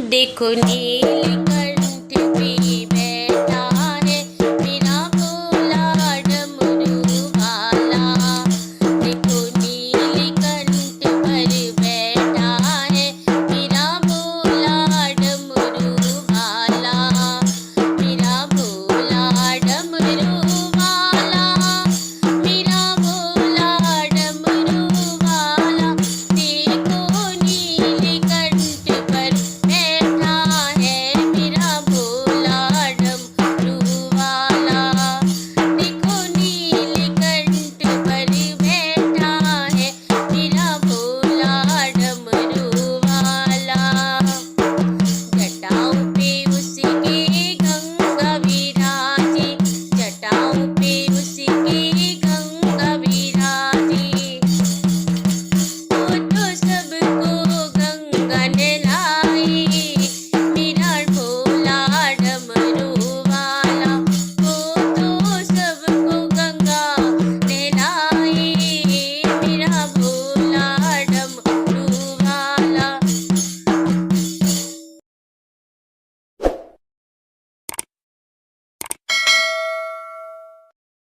देखो नीलकंठ भी बैठा है मेरा भोला डमरू वाला। देखो नीलकंठ पर बैठा है मेरा भोला डमरू वाला। मेरा भोला डमरू वाला, मेरा भोला डमरू वाला। देखो नीलकंठ पर बैठा है मेरा भोला डमरू वाला। देखो नीलकंठ पर बैठा है मेरा भोला डमरू वाला। जटाओं पे उसके गंगा विराजी, जटाओं पे उसके गंगा विराजी। वो तो सबको गंगा नहलाती